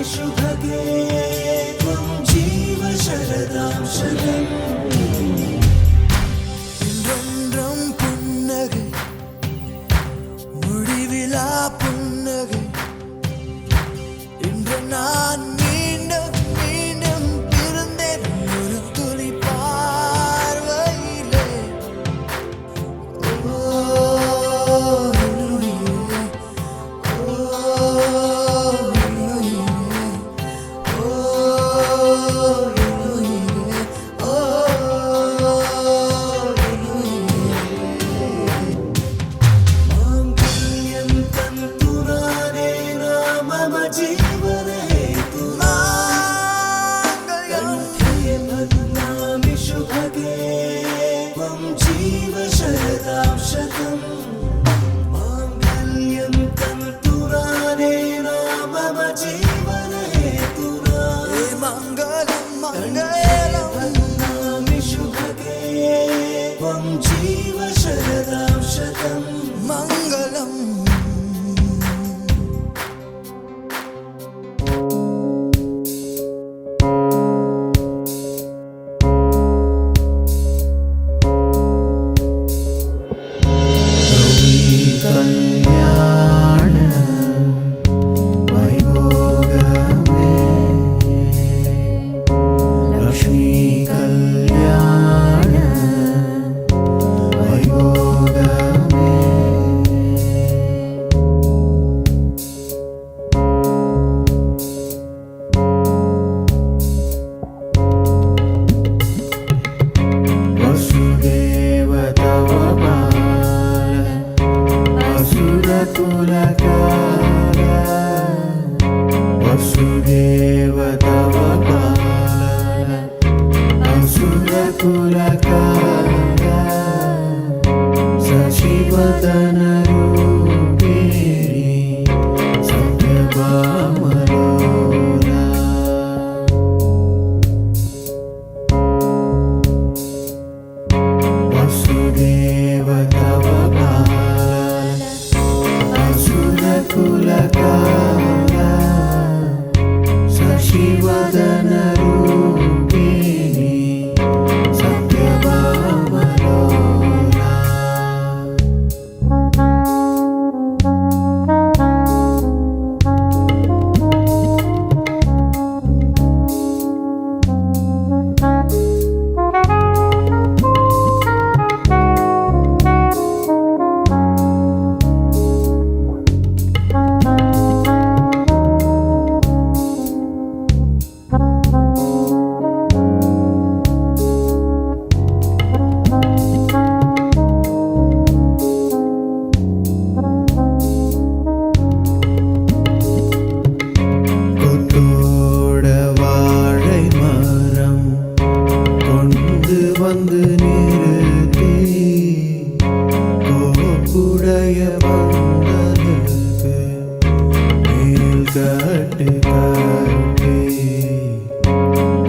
शुभगे त्वं जीव शरदां शतम् இன்றென்றும் புன்னகை முடிவிலா புன்னகை இன்று நான் மீண்டும் மீண்டும் பிறந்தேன் ஒரு துளி பார்வையிலே जीव शरदां शतम् माङ्गल्यं तन्तुनानेन मम जीवने हेतुना मङ्गलं मङ्गलं वदामि शुभगे त्वं जीव शरदां शतम् मङ्गलम् वसुदेव तव पालन असुरकुलकाल शशिवदन रूपिणी सत्यभामलोला वसुदेव तव पालन असुरकुलकाल शशिवदन रूपिणी सत्यभामलोला வந்து நிறுத்தி கோப்புடைய பந்தலுக்கு மேல் கட்டு கட்டி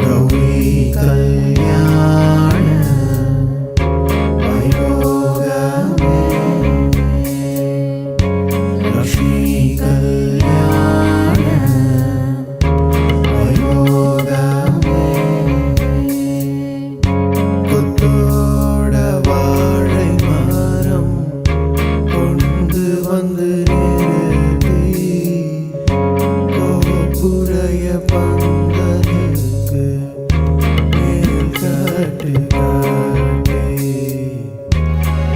கௌரி கல்யாண வைபோகமே லக்ஷ்மி கல்யாண வைபோகமே புடைய பந்தலுக்கு மேல் கட்டு கட்டி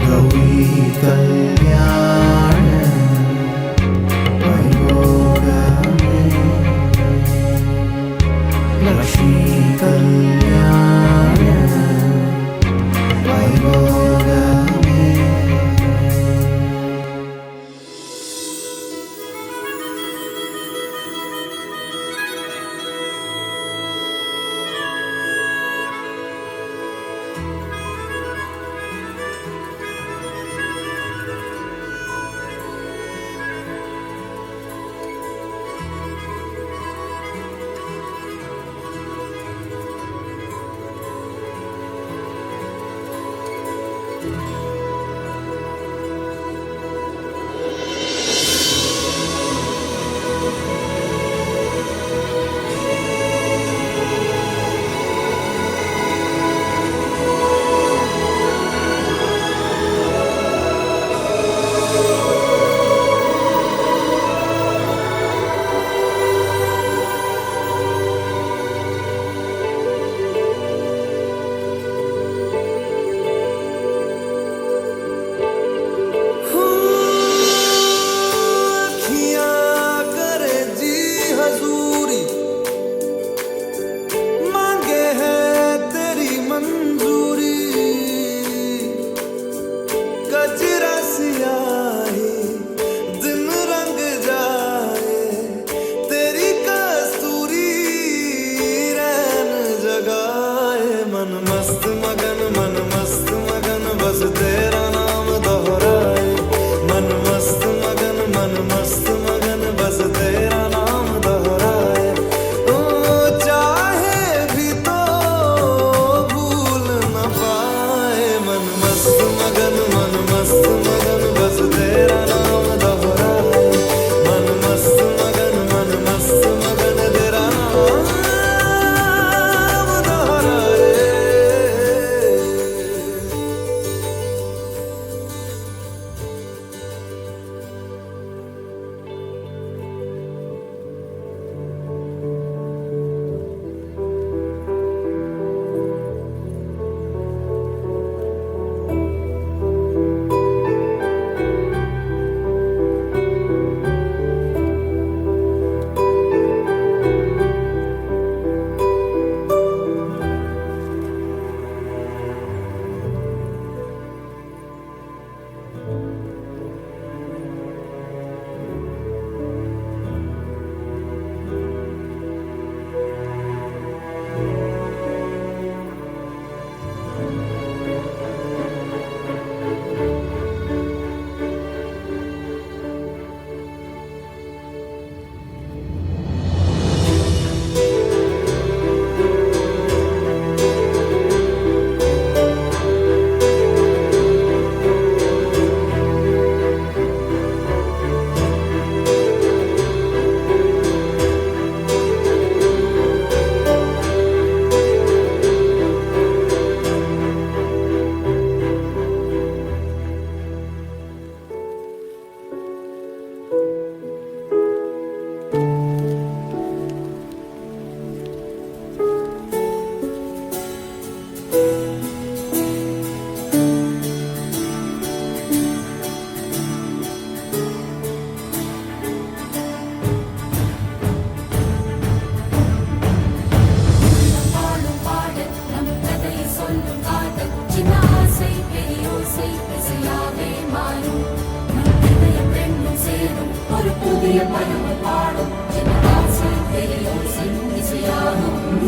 கௌரி கல்யாண வைபோகமே லக்ஷ்மி கல்யாண வைபோகமே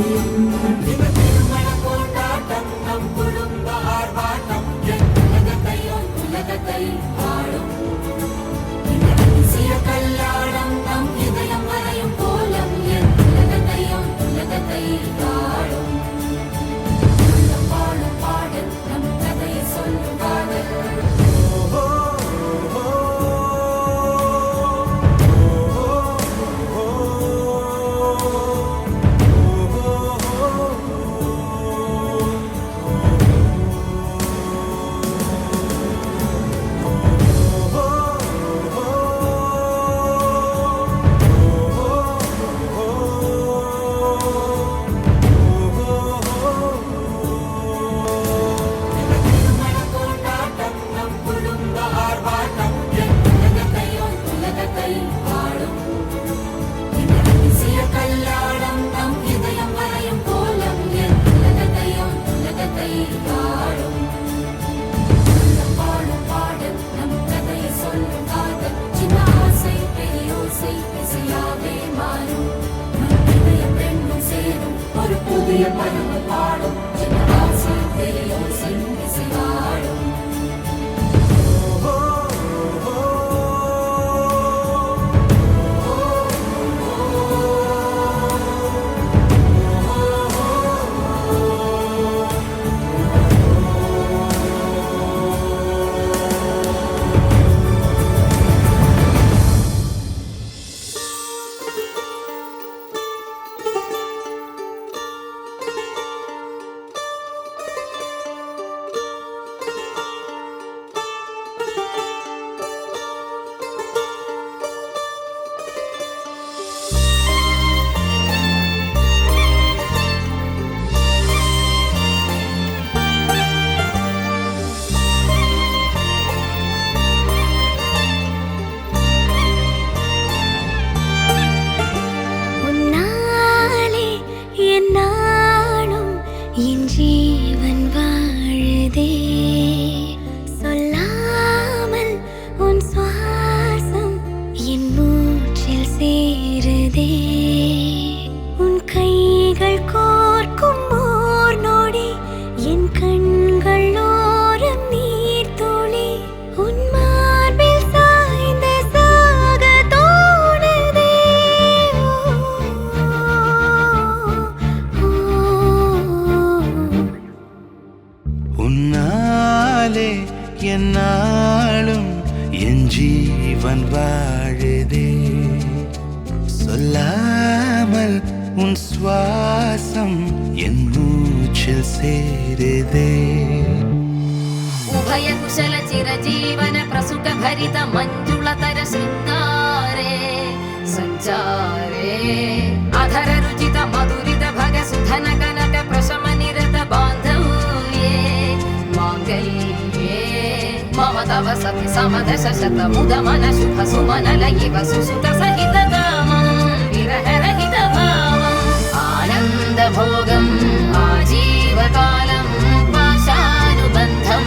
இந்த திருமண கொண்டாட்டம் நம் குடும்ப ஆர்ப்பாட்டம் என் உலகத்தை ஆளும் இந்த அதிசய கல்யாணம் நம் இதயம் வரையும் கோலம் என் உலகத்தை ஆளும் பாடும் பாடல் நம் கதையை சொல்லும் பாடல் புதிய பருவ பாடும் ஆசை பெரியோசை இசைவாடும் என் ஜீவன் வாழுதே சொல்லாமல் உன் சுவாசம் என் மூச்சில் சேருதே உன் கைகள் கோர்க்கும் ஓர் நொடி என் கண்கள் ஓரம் நீர் துளி உன் மார்பில் சாய்ந்த சாக தோணுதே உன்னாலே என்னாலும் என் ஜீவன் வாழுதே சொல்லாமல் உன் சுவாசம் என் மூச்சில் சேருதே उभय कुशल चिरजीवन प्रसुख भरित मंजुलतर शृंगारे संचारे अधर रुचित मधुरित भग सुधन कनक प्रशम निरत बांधव्ये मांगल्ये मम तव सति समदश शत मुद मन शुभ सुमन लयिव सुसुत सहित कामं विरह रहित भावं आनंद भोगं आजीवकालं पाशानुबन्धं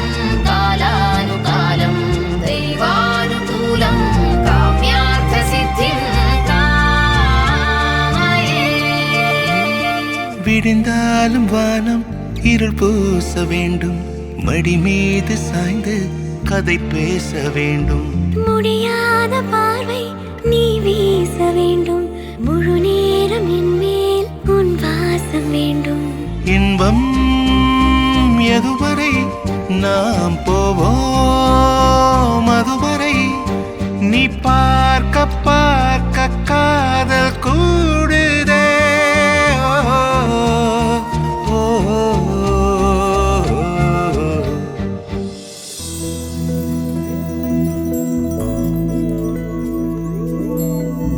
कालानुकालं दैवानुकूलं काम्यार्थसिद्धिं कामये விடிந்தாலும் வானம் இருள் பூச வேண்டும் மடி மீது சாய்ந்து கதை பேச வேண்டும் முடியாத பார்வை நீ வீச வேண்டும் முழு நேரம் என் மேல் உன் வாசம் வேண்டும் இன்பம் எதுவரை நாம் போவோம் அதுவரை நீ பார்க்க பார்க்க காதல் கூடுதே ஓ, ஓ, ஓ.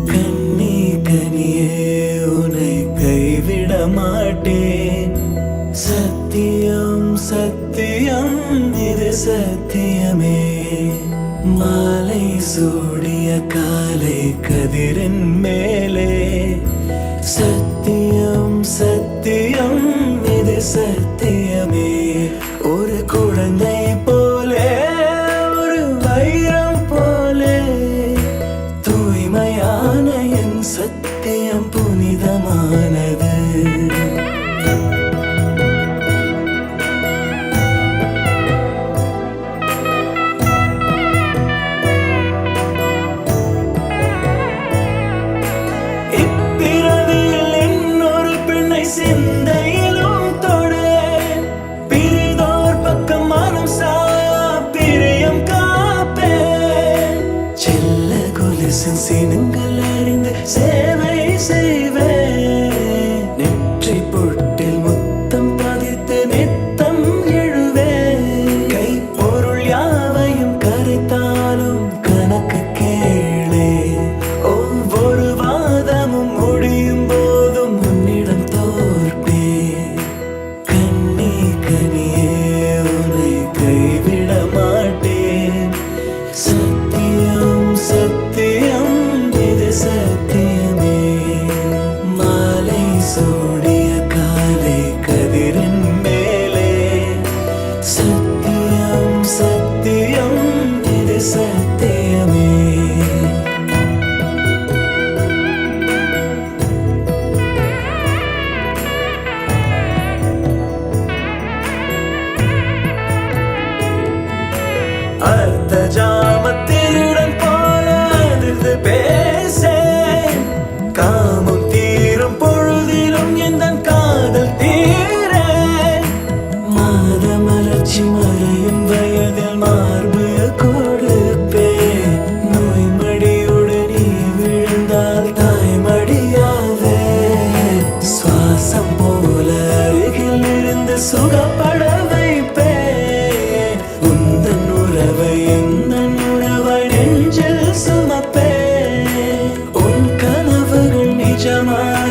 கண்ணே கனியே உன்னை கைவிட மாட்டேன் சத்தியம் சத்தியம் இது சத்தியமே மாலை சூடிய காலை கதிரின் மேலே சத்தியம் சத்தியம் இது சத்தியமே ஒரு குழந்தை போலே ஒரு வைரம் போலே தூய்மையான என் சத்தியம் புனிதமானது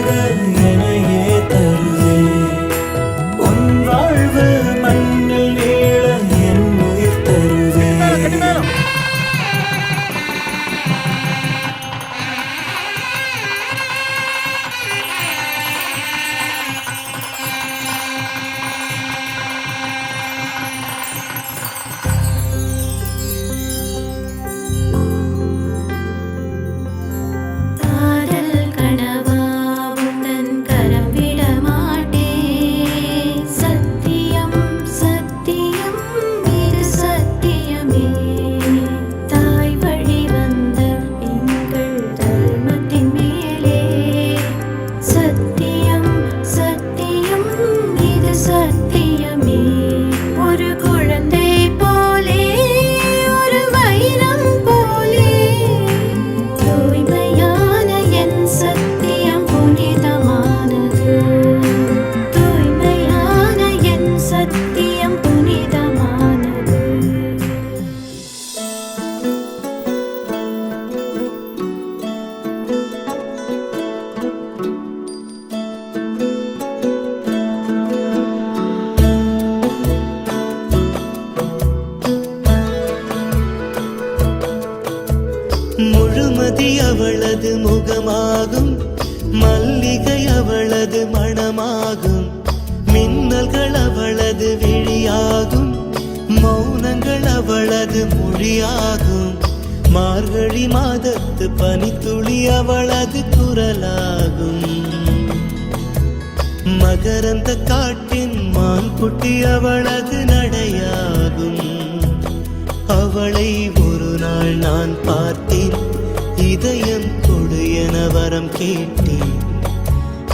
தவிர எனையே தருவேன். உன் வாழ்வு மண்ணில் நீள என் உயிர் தருவேன். காதல் கனவா உந்தன் கரம் விட மாட்டேன். சத்தியம் சத்தியம் இது சத்தியமே. தாய் வழி வந்த எங்கள் தர்மத்தின் மேலே சத்தியம் சத்தியம் இது சத்தியமே. ஒரு குழந்தை போலே ஒரு வைரம் போலே தூய்மையான என் சத்தியம் புனிதமானது. தூய்மையான என் சத்தியம் புனிதமானது. முழுமதி அவளது முகமாகும், மல்லிகை அவளது மணமாகும், மின்னல்கள் அவளது விழியாகும், மௌனங்கள் அவளது மொழியாகும், மார்கழி மாதத்து பனித்துளி அவளது குரலாகும், மகரந்த காட்டின் மான்குட்டி அவளது நடையாகும். அவளை ஒரு நாள் நான் பார்த்தேன், இதயம் கொடு என வரம் கேட்டேன்.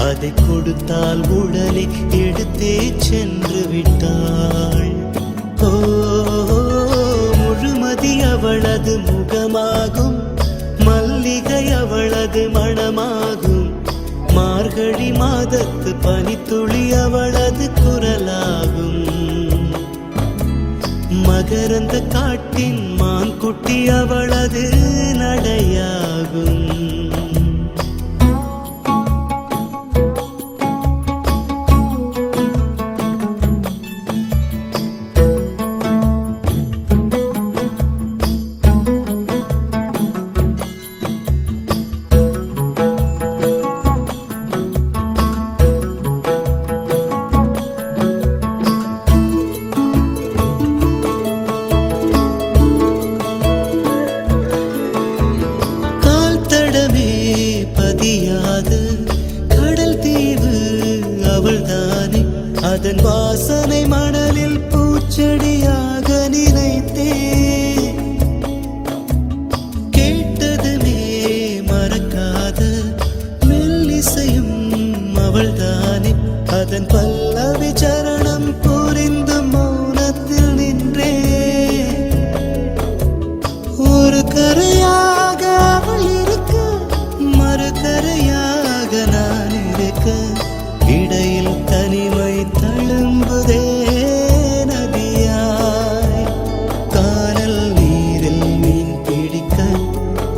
அதை கொடுத்தால் உடலை எடுத்தே சென்று விட்டாள். ஓ, முழுமதி அவளது முகமாகும், மல்லிகை அவளது மணமாகும், மார்கழி மாதத்து பனித்துளி அவளது குரலாகும், மகரந்த காட்டின் மான்குட்டி அவளது நடையாகும். கால் தடமே பதியாத கடல் தீவு அவள்தானே, அதன் வாசனை மணலில் பூச்செடியாக நினைத்தேன். கேட்டதுமே மறக்காத மெல்லிசையும் அவள்தானே, அதன் பல்லவி சரணம் புரிந்து மௌனத்தில் நின்றேன். ஒரு கரையாக அவள் இருக்க, மறுகரையாக நான் இருக்க, இடையில் தனிமை தழும்புதே நதியாய். கானல் நீரில் மீன் பிடிக்க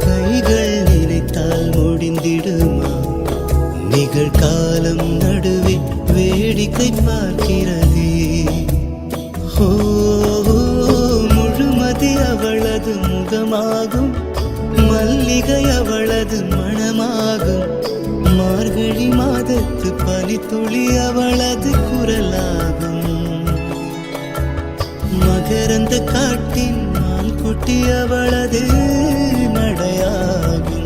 கைகள் நினைத்தால் முடிந்திடுமா? நிகழ்காலம் நடுவே வேடிக்கை பார்க்கிறதே. ஓ, முழுமதி அவளது முகமாகும், மல்லிகை அவளது மணமாகும், மார்கழி மாதத்து பனித்துளி அவளது குரலாகும், மகரந்த காட்டின் மான்குட்டி அவளது நடையாகும்.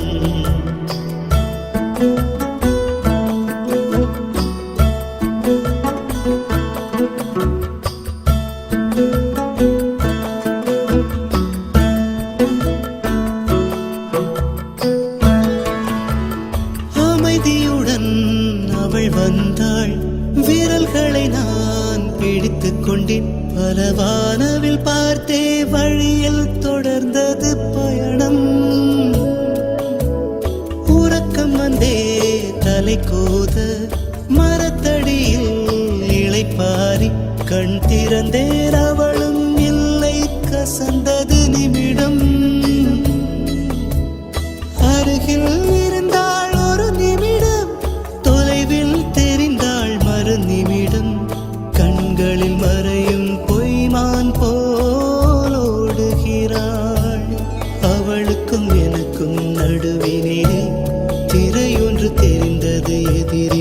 அமைதியுடன் அவள் வந்தாள், விரல்களை நான் பிடித்துக் கொண்டேன். பல வானவில் பார்த்தே வழியில் தொடர்ந்தது பயணம். உறக்கம் வந்தே தலை கோத மரத்தடியில் இளைப்பாரி கண் திறந்தேன், அவளும் இல்லை. கசந்தது நிமிடம், அருகில் இருந்தாள் ஒரு நிமிடம்.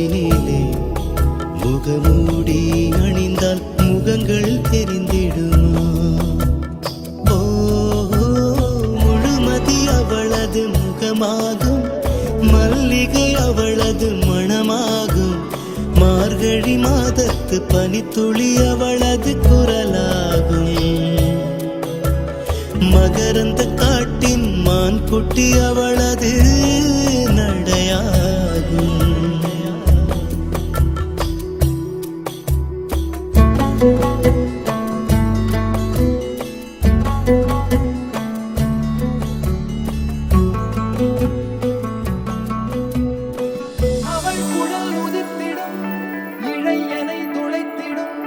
நெஞ்சினிலே முகமூடி அணிந்தால் முகங்கள் தெரிந்திடுமா? ஓ, முழுமதி அவளது முகமாகும், மல்லிகை அவளது மணமாகும், மார்கழி மாதத்து பனித்துளி அவளது குரலாகும், மகரந்த காட்டின் மான் குட்டி அவளது நடையாகும். அவள் குழல் உதிர்த்திடும், இழையனை துளைத்திடும்,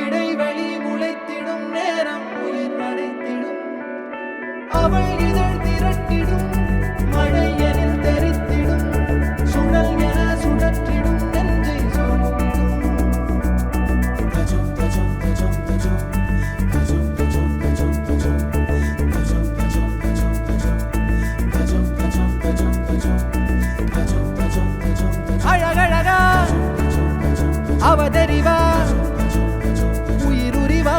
இடைவெளி முளைத்திடும், நேரம் உயிர் அடைத்திடும். அவள் இதழ் திரட்டிடும், மழை எனில் தெரித்திடும், சுழல் என சுழற்றிடும், நெஞ்சை சோர்த்திடும். அழகழகா அவதறிவா, உயிருரிவா,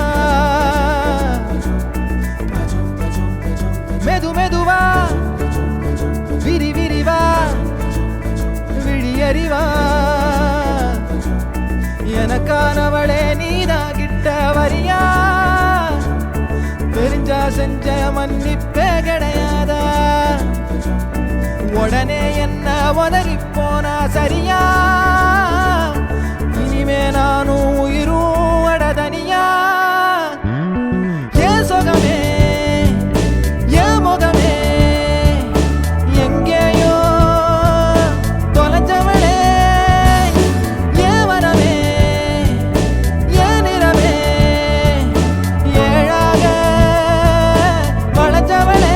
மெது மெதுவா, விரி விரிவா, விழியறிவா, எனக்கானவளே நீதான் கிட்ட வரியா? தெரிஞ்சா செஞ்ச மன்னிப்பே கிடையாதா? உடனே என்ன உதறி போனா சரியா? இனிமே நானும் உயிரும் அடதனியா? ஏன் சொகமே, ஏன் முகமே, எங்கேயோ தொலைஞ்சவளே, ஏன் வரவே, ஏன் நிறவே, ஏழாக வளைஞ்சவளே.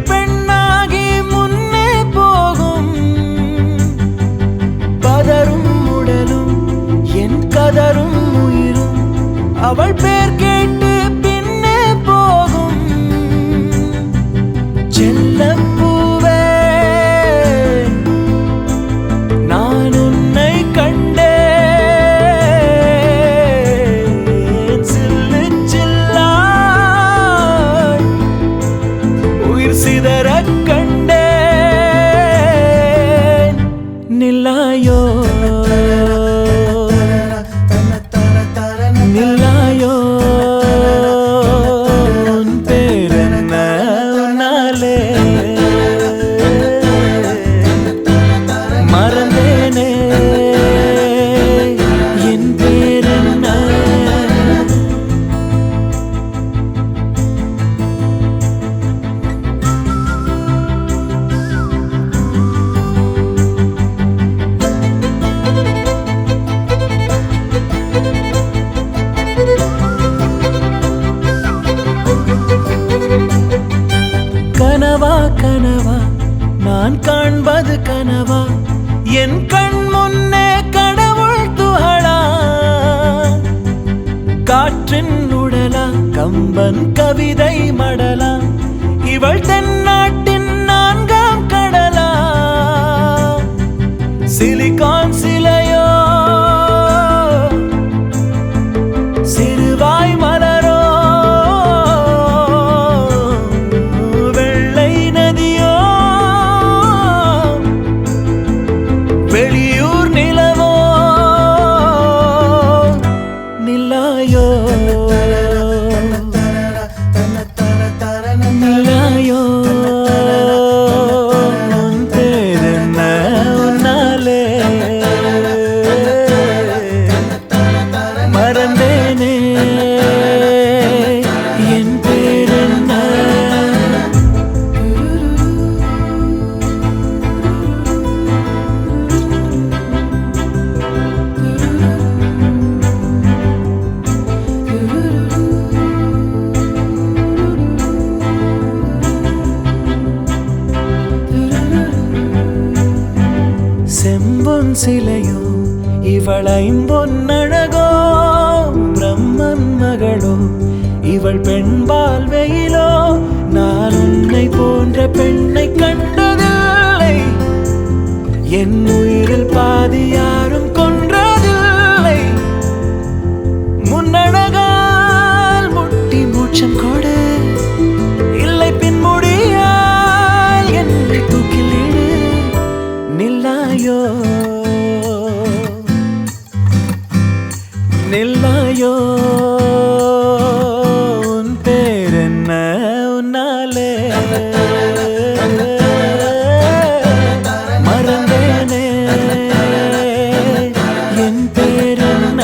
பெண்ணாகி முன்னே போகும். பதரும் உடலும் என் கதரும் உயிரும் அவள் பேர் கேட்டு பின்னே போகும். செல்லப்பூவே நான் உன்னை கண்டேன். சில்லு சில்லாய் உயிர் சிதறக் கண்டேன். நில்லாயோ நில்லாயோ உன் பேரென்ன உன்னாலே மறந்தேனே என் பேரென்ன. கனவா கனவா நான் காண்பது கனவா என் கண் முன்னே கடவுள் துகளா. காற்றின் உடலா கம்பன் கவிதை மடலா இவள் தென்னாட்டின் நான்காம் கடலா. சிலிகான் சிலையோ சிறுவாய் மலரோ வெள்ளை நதியோ வெளியூர் நிலவோ. நில்லாயோ நில்லாயோ உன் பேரென்ன உன்னாலே மறந்தேனே என் பேரென்ன. செம்பொன் சிலையோ இவள் ஐம்பொன்னழகோ பிரம்மன் மகளோ இவள் பெண்பால் வெயிலோ. நான் உன்னை போன்ற பெண்ணை கண்டதில்லை. என் உயிரில் பாதி யாரும் கொன்றதில்லை. முன்னழகால் முட்டி மூச்சம் கொடு இல்லை பின்முடியால் என்னை தூக்கிலிடு. நில்லாயோ நில்லாயோ உன் பேரென்ன உன்னாலே மறந்தேனே என் பேரென்ன.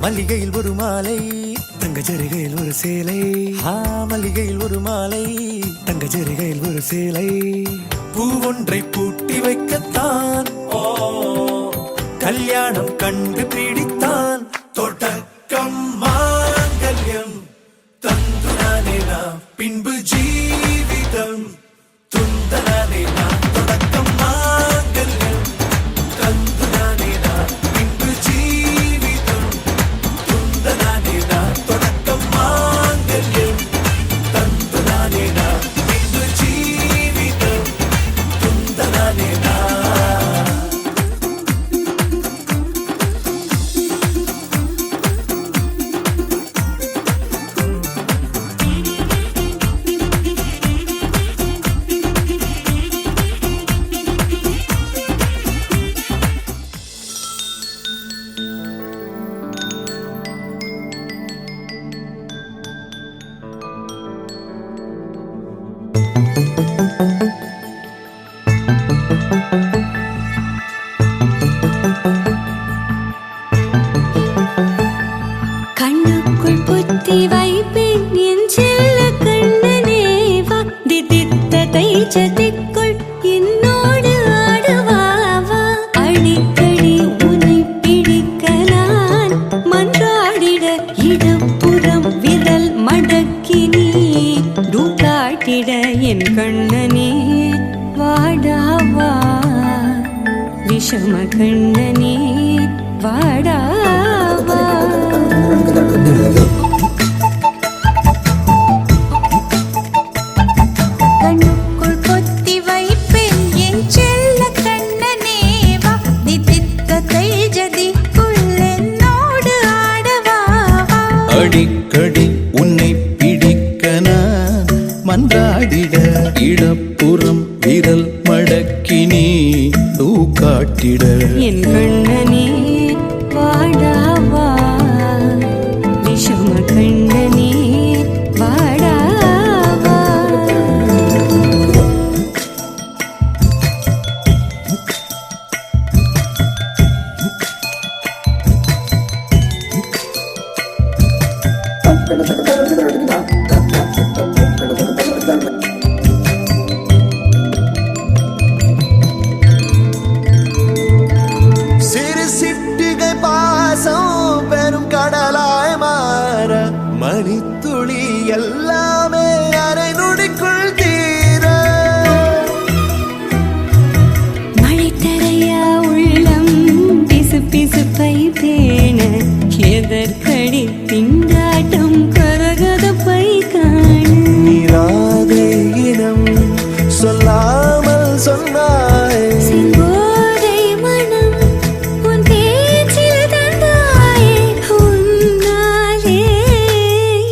மல்லிகையில் ஒரு மாலை தங்கச்சரிகையில் ஒரு சேலை. மல்லிகையில் ஒரு மாலை தங்கச்சரிகையில் ஒரு சேலை. பூ ஒன்றை பூட்டி வைக்கத்தான் கல்யாணம் கண்டு பிடித்தான். தொடக்கம் மாங்கல்யம் தந்துனானே நாம் பின்பு ஜீவிதம் துந்தனானே நாம். தொடக்கம் மாங்கல்யம் தந்துனானே நாம் பின்பு ஜீவிதம் துந்தனானே நாம். தொடக்கம் மாங்கல்யம் தந்துனானே நாம் பின்பு ஜீவிதம் துந்தனானே நாம். அடிக்கடி உனை பிடிக்க நான் மன்றாடிட இடப்புறம் விரல் மடக்கி நீ காட்டிட என் கண்ணனே வாடாவா விஷம கண்ணனே வாடாவா கண்ணுக்குள் பொத்தி வைப்பேன் என் செல்ல கண்ணனே வா தித்தித்த தைஜதிக்குள் என்னோடு ஆடவா அடிக்கடி உன்னை பிடிக்க நான் மன்றாடிட இடப்புறம் விரல் மடக்கி நீ காட்டிட என் கண்ணனே வாடாவா விஷம கண்ணனே வாடாவா சிறு சிட்டிகை பாசம் பெரும் கடலாய் மாற மணித்துளி எல்லாமே அரை நொடிக்குள் தீர மழை தரையா உள்ளம் பிசு பிசுப்பை பேண எதற்கடி திண்டாட்டம் கரகதப்பை காண நீராதே இனம் சொல்லாமல் சொன்னாய் செங்கோதை மனம் உன் பேச்சில் தந்தாயே உன்னாலே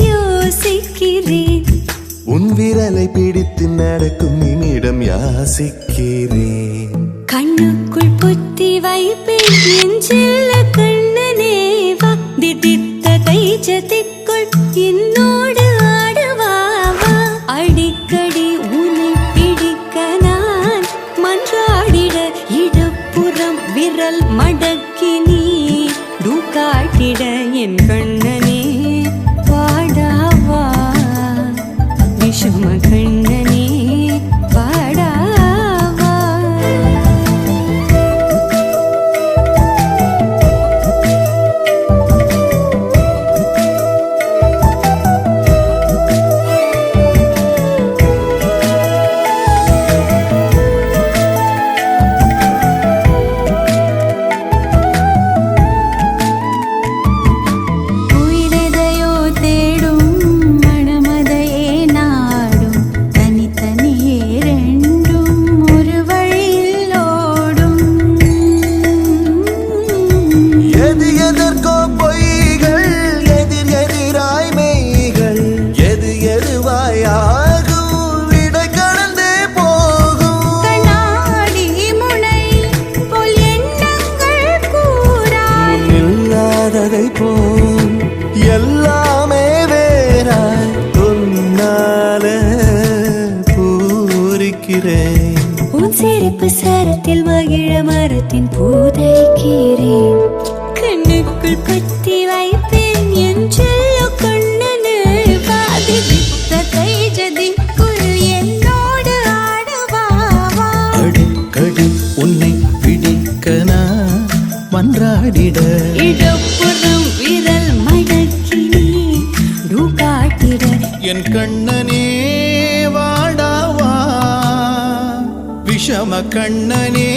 யோசிக்கிறேன் உன் விரலை பிடித்து நடக்கும் என்னிடம் யாசிக்கிறேன் கண்ணுக்குள் புத்தி வைப்பேன் என் செல்ல கண்ணனே வா திதித்த தைஜதிக்குள் என்னோடு ஆடுவா வா அடிக்கடி உன்னை பிடிக்க நான் மன்றாடிட இடப்புறம் விரல் மடக்கி நீ காட்டிட என் கண்ணனே வாடாவா விஷம கண்ணனே வாடாவா உயிரெதையோ தேடும் மனமதையே நாடும் தனித்தனியே ரெண்டும் ஒரு வழியில் ஓடும் எது எதற்கோ பொய்கள் எதிர் எதிராய் மெய்கள் எது எதுவாய் ஆகும் விடை கடந்தே போகும் கண்ணாடி முனை போல் எண்ணங்கள் கூறாய் இல்லாததை போல் எல்லாமே வேறாய் உன்னால பூரிக்கிறேன் உன் சிரிப்பு சரத்தில் மகிழ மரத்தின் பூதைக்கிறேன் கண்ணுக்குள் பத்தி வைப்பேன் என் செல்ல கண்ணனே பாதி வித்த தைஜதிக்குள் என்னோடு ஆடவா வா அடிக்கடி உன்னை பிடிக்க நான் மன்றாடிட இடப்புறம் விரல் மடக்கி நீ காட்டிட என் கண்ணனே வாடாவா விஷம கண்ணனே